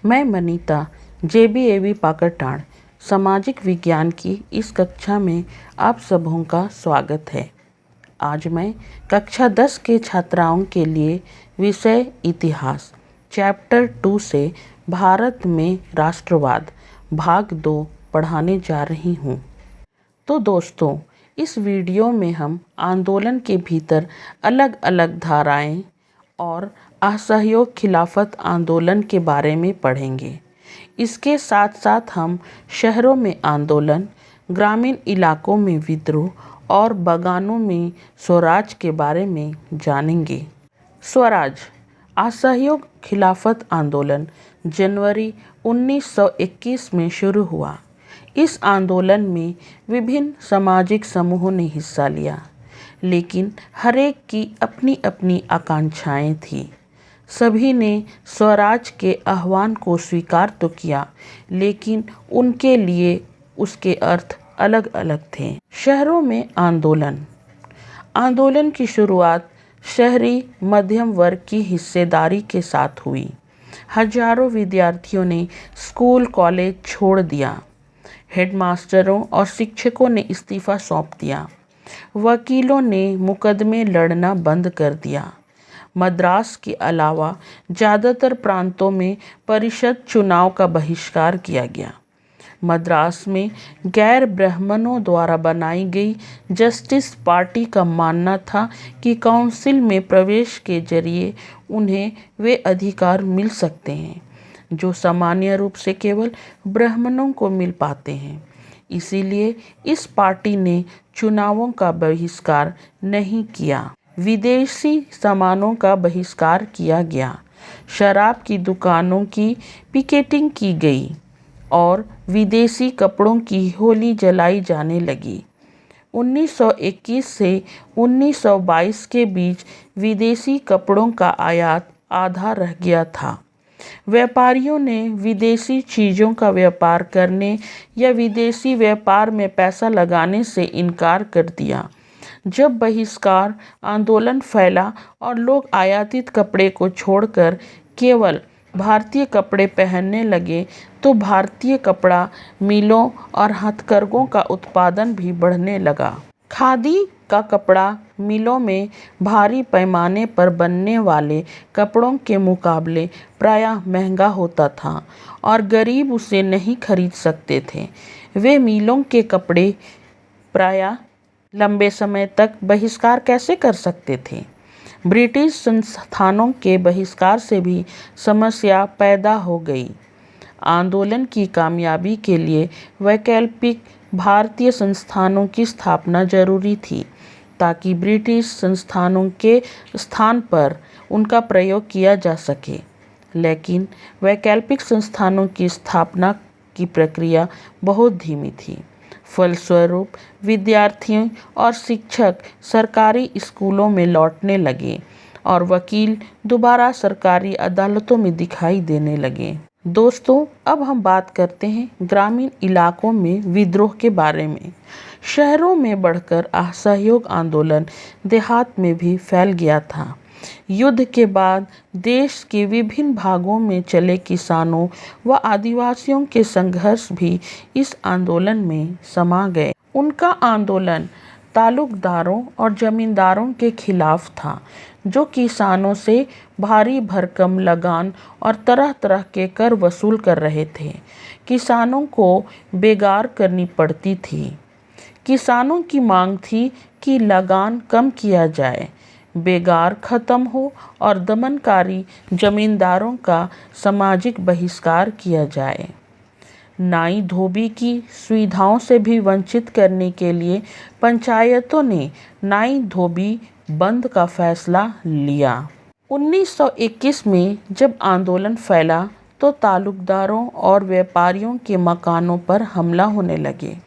मैं मनीता JBAV पाकरटांड़ सामाजिक विज्ञान की इस कक्षा में आप सबों का स्वागत है। आज मैं कक्षा 10 के छात्राओं के लिए विषय इतिहास चैप्टर 2 से भारत में राष्ट्रवाद भाग 2 पढ़ाने जा रही हूँ। तो दोस्तों, इस वीडियो में हम आंदोलन के भीतर अलग अलग धाराएं और असहयोग खिलाफत आंदोलन के बारे में पढ़ेंगे। इसके साथ साथ हम शहरों में आंदोलन, ग्रामीण इलाकों में विद्रोह और बागानों में स्वराज के बारे में जानेंगे। स्वराज असहयोग खिलाफत आंदोलन जनवरी 1921 में शुरू हुआ। इस आंदोलन में विभिन्न सामाजिक समूहों ने हिस्सा लिया, लेकिन हर एक की अपनी अपनी आकांक्षाएं थीं। सभी ने स्वराज के आह्वान को स्वीकार तो किया, लेकिन उनके लिए उसके अर्थ अलग अलग थे। शहरों में आंदोलन की शुरुआत शहरी मध्यम वर्ग की हिस्सेदारी के साथ हुई। हजारों विद्यार्थियों ने स्कूल कॉलेज छोड़ दिया। हेडमास्टरों और शिक्षकों ने इस्तीफा सौंप दिया। वकीलों ने मुकदमे लड़ना बंद कर दिया। मद्रास के अलावा ज़्यादातर प्रांतों में परिषद चुनाव का बहिष्कार किया गया। मद्रास में गैर ब्राह्मणों द्वारा बनाई गई जस्टिस पार्टी का मानना था कि काउंसिल में प्रवेश के जरिए उन्हें वे अधिकार मिल सकते हैं जो सामान्य रूप से केवल ब्राह्मणों को मिल पाते हैं। इसीलिए इस पार्टी ने चुनावों का बहिष्कार नहीं किया। विदेशी सामानों का बहिष्कार किया गया। शराब की दुकानों की पिकेटिंग की गई और विदेशी कपड़ों की होली जलाई जाने लगी। 1921 से 1922 के बीच विदेशी कपड़ों का आयात आधा रह गया था। व्यापारियों ने विदेशी चीज़ों का व्यापार करने या विदेशी व्यापार में पैसा लगाने से इनकार कर दिया। जब बहिष्कार आंदोलन फैला और लोग आयातित कपड़े को छोड़कर केवल भारतीय कपड़े पहनने लगे, तो भारतीय कपड़ा मिलों और हथकरघों का उत्पादन भी बढ़ने लगा। खादी का कपड़ा मिलों में भारी पैमाने पर बनने वाले कपड़ों के मुकाबले प्रायः महंगा होता था और गरीब उसे नहीं खरीद सकते थे। वे मिलों के कपड़े प्रायः लंबे समय तक बहिष्कार कैसे कर सकते थे? ब्रिटिश संस्थानों के बहिष्कार से भी समस्या पैदा हो गई। आंदोलन की कामयाबी के लिए वैकल्पिक भारतीय संस्थानों की स्थापना जरूरी थी, ताकि ब्रिटिश संस्थानों के स्थान पर उनका प्रयोग किया जा सके। लेकिन वैकल्पिक संस्थानों की स्थापना की प्रक्रिया बहुत धीमी थी। फलस्वरूप विद्यार्थियों और शिक्षक सरकारी स्कूलों में लौटने लगे और वकील दोबारा सरकारी अदालतों में दिखाई देने लगे। दोस्तों, अब हम बात करते हैं ग्रामीण इलाकों में विद्रोह के बारे में। शहरों में बढ़कर असहयोग आंदोलन देहात में भी फैल गया था। युद्ध के बाद देश के विभिन्न भागों में चले किसानों व आदिवासियों के संघर्ष भी इस आंदोलन में समा गए। उनका आंदोलन तालुकदारों और जमींदारों के खिलाफ था, जो किसानों से भारी भरकम लगान और तरह तरह के कर वसूल कर रहे थे। किसानों को बेगार करनी पड़ती थी। किसानों की मांग थी कि लगान कम किया जाए, बेगार खत्म हो और दमनकारी जमींदारों का सामाजिक बहिष्कार किया जाए। नाई धोबी की सुविधाओं से भी वंचित करने के लिए पंचायतों ने नाई धोबी बंद का फैसला लिया। 1921 में जब आंदोलन फैला तो तालुकदारों और व्यापारियों के मकानों पर हमला होने लगे।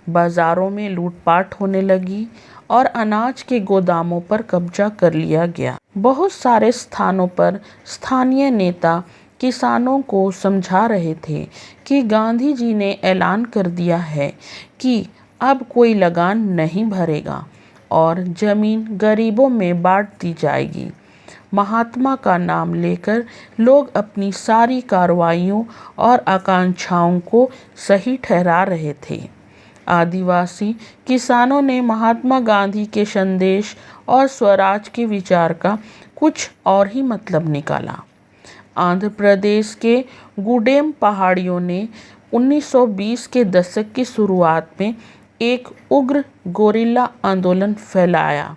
बाजारों में लूटपाट होने लगी और अनाज के गोदामों पर कब्जा कर लिया गया। बहुत सारे स्थानों पर स्थानीय नेता किसानों को समझा रहे थे कि गांधी जी ने ऐलान कर दिया है कि अब कोई लगान नहीं भरेगा और जमीन गरीबों में बांट दी जाएगी। महात्मा का नाम लेकर लोग अपनी सारी कार्रवाइयों और आकांक्षाओं को सही ठहरा रहे थे। आदिवासी किसानों ने महात्मा गांधी के संदेश और स्वराज के विचार का कुछ और ही मतलब निकाला। आंध्र प्रदेश के गुडेम पहाड़ियों ने 1920 के दशक की शुरुआत में एक उग्र गोरिल्ला आंदोलन फैलाया।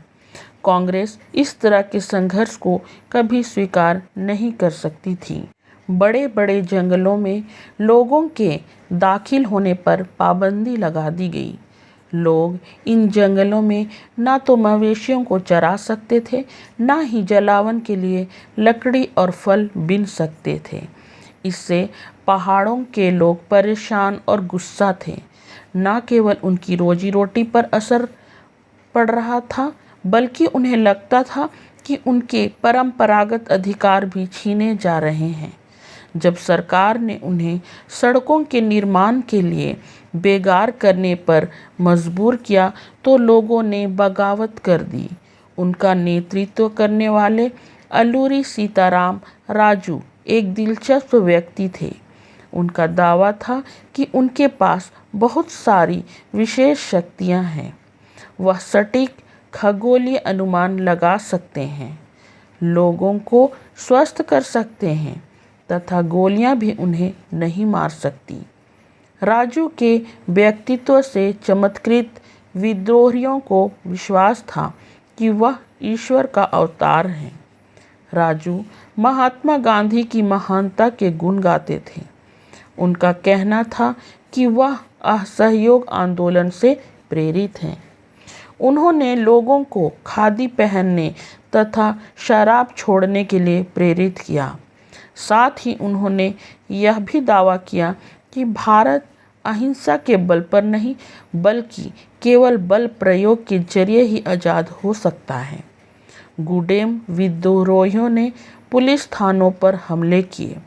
कांग्रेस इस तरह के संघर्ष को कभी स्वीकार नहीं कर सकती थी। बड़े बड़े जंगलों में लोगों के दाखिल होने पर पाबंदी लगा दी गई। लोग इन जंगलों में ना तो मवेशियों को चरा सकते थे, ना ही जलावन के लिए लकड़ी और फल बीन सकते थे। इससे पहाड़ों के लोग परेशान और गुस्सा थे। न केवल उनकी रोजी रोटी पर असर पड़ रहा था, बल्कि उन्हें लगता था कि उनके परंपरागत अधिकार भी छीने जा रहे हैं। जब सरकार ने उन्हें सड़कों के निर्माण के लिए बेगार करने पर मजबूर किया तो लोगों ने बगावत कर दी। उनका नेतृत्व करने वाले अल्लूरी सीताराम राजू एक दिलचस्प व्यक्ति थे। उनका दावा था कि उनके पास बहुत सारी विशेष शक्तियां हैं। वह सटीक खगोलीय अनुमान लगा सकते हैं, लोगों को स्वस्थ कर सकते हैं तथा गोलियां भी उन्हें नहीं मार सकती। राजू के व्यक्तित्व से चमत्कृत विद्रोहियों को विश्वास था कि वह ईश्वर का अवतार है। राजू महात्मा गांधी की महानता के गुण गाते थे। उनका कहना था कि वह असहयोग आंदोलन से प्रेरित हैं। उन्होंने लोगों को खादी पहनने तथा शराब छोड़ने के लिए प्रेरित किया। साथ ही उन्होंने यह भी दावा किया कि भारत अहिंसा के बल पर नहीं, बल्कि केवल बल प्रयोग के जरिए ही आज़ाद हो सकता है। गुडेम विद्रोहियों ने पुलिस थानों पर हमले किए,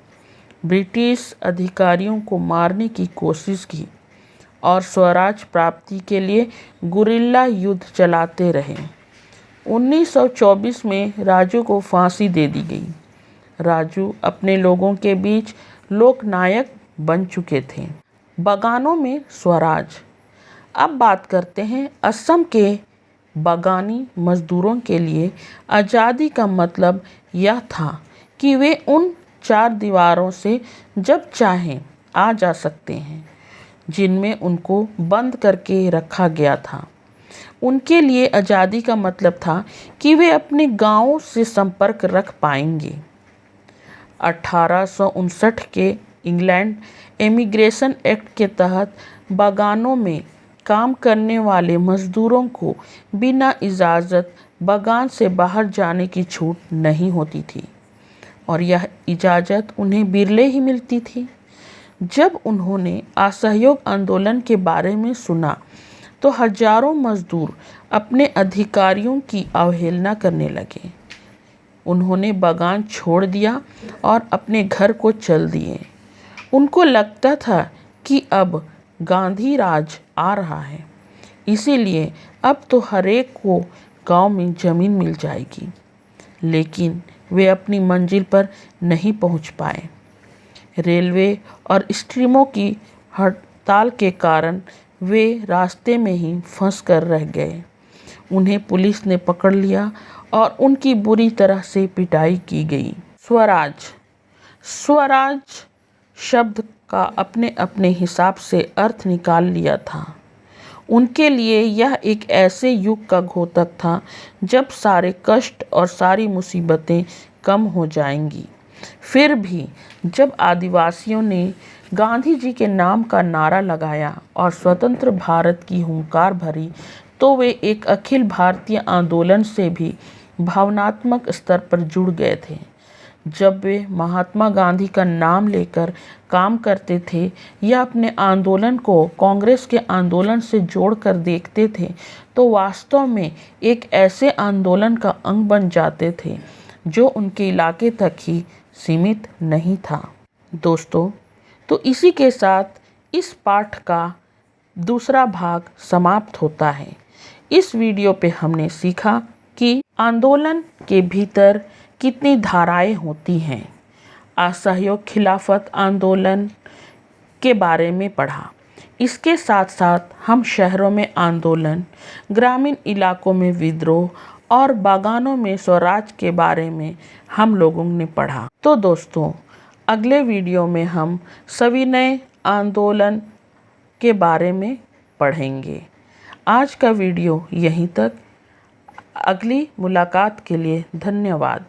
ब्रिटिश अधिकारियों को मारने की कोशिश की और स्वराज प्राप्ति के लिए गुरिल्ला युद्ध चलाते रहे। 1924 में राजू को फांसी दे दी गई। राजू अपने लोगों के बीच लोकनायक बन चुके थे। बागानों में स्वराज। अब बात करते हैं असम के बागानी मजदूरों के लिए आज़ादी का मतलब यह था कि वे उन चार दीवारों से जब चाहें आ जा सकते हैं जिनमें उनको बंद करके रखा गया था। उनके लिए आज़ादी का मतलब था कि वे अपने गांवों से संपर्क रख पाएंगे। 1859 के इंग्लैंड इमिग्रेशन एक्ट के तहत बागानों में काम करने वाले मजदूरों को बिना इजाज़त बागान से बाहर जाने की छूट नहीं होती थी और यह इजाज़त उन्हें बिरले ही मिलती थी। जब उन्होंने असहयोग आंदोलन के बारे में सुना तो हजारों मजदूर अपने अधिकारियों की अवहेलना करने लगे। उन्होंने बागान छोड़ दिया और अपने घर को चल दिए। उनको लगता था कि अब गांधी राज आ रहा है, इसीलिए अब तो हरेक को गांव में ज़मीन मिल जाएगी। लेकिन वे अपनी मंजिल पर नहीं पहुंच पाए। रेलवे और स्ट्रीमों की हड़ताल के कारण वे रास्ते में ही फंस कर रह गए। उन्हें पुलिस ने पकड़ लिया और उनकी बुरी तरह से पिटाई की गई। स्वराज। स्वराज शब्द का अपने अपने हिसाब से अर्थ निकाल लिया था। उनके लिए यह एक ऐसे युग का घोतक था जब सारे कष्ट और सारी मुसीबतें कम हो जाएंगी। फिर भी जब आदिवासियों ने गांधी जी के नाम का नारा लगाया और स्वतंत्र भारत की हुंकार भरी, तो वे एक अखिल भारतीय आंदोलन से भी भावनात्मक स्तर पर जुड़ गए थे। जब वे महात्मा गांधी का नाम लेकर काम करते थे या अपने आंदोलन को कांग्रेस के आंदोलन से जोड़कर देखते थे, तो वास्तव में एक ऐसे आंदोलन का अंग बन जाते थे जो उनके इलाके तक ही सीमित नहीं था। दोस्तों, तो इसी के साथ इस पाठ का दूसरा भाग समाप्त होता है। इस वीडियो पे हमने सीखा कि आंदोलन के भीतर कितनी धाराएं होती हैं। असहयोग खिलाफत आंदोलन के बारे में पढ़ा। इसके साथ साथ हम शहरों में आंदोलन, ग्रामीण इलाकों में विद्रोह और बागानों में स्वराज के बारे में हम लोगों ने पढ़ा। तो दोस्तों, अगले वीडियो में हम सविनय आंदोलन के बारे में पढ़ेंगे। आज का वीडियो यहीं तक। अगली मुलाकात के लिए धन्यवाद।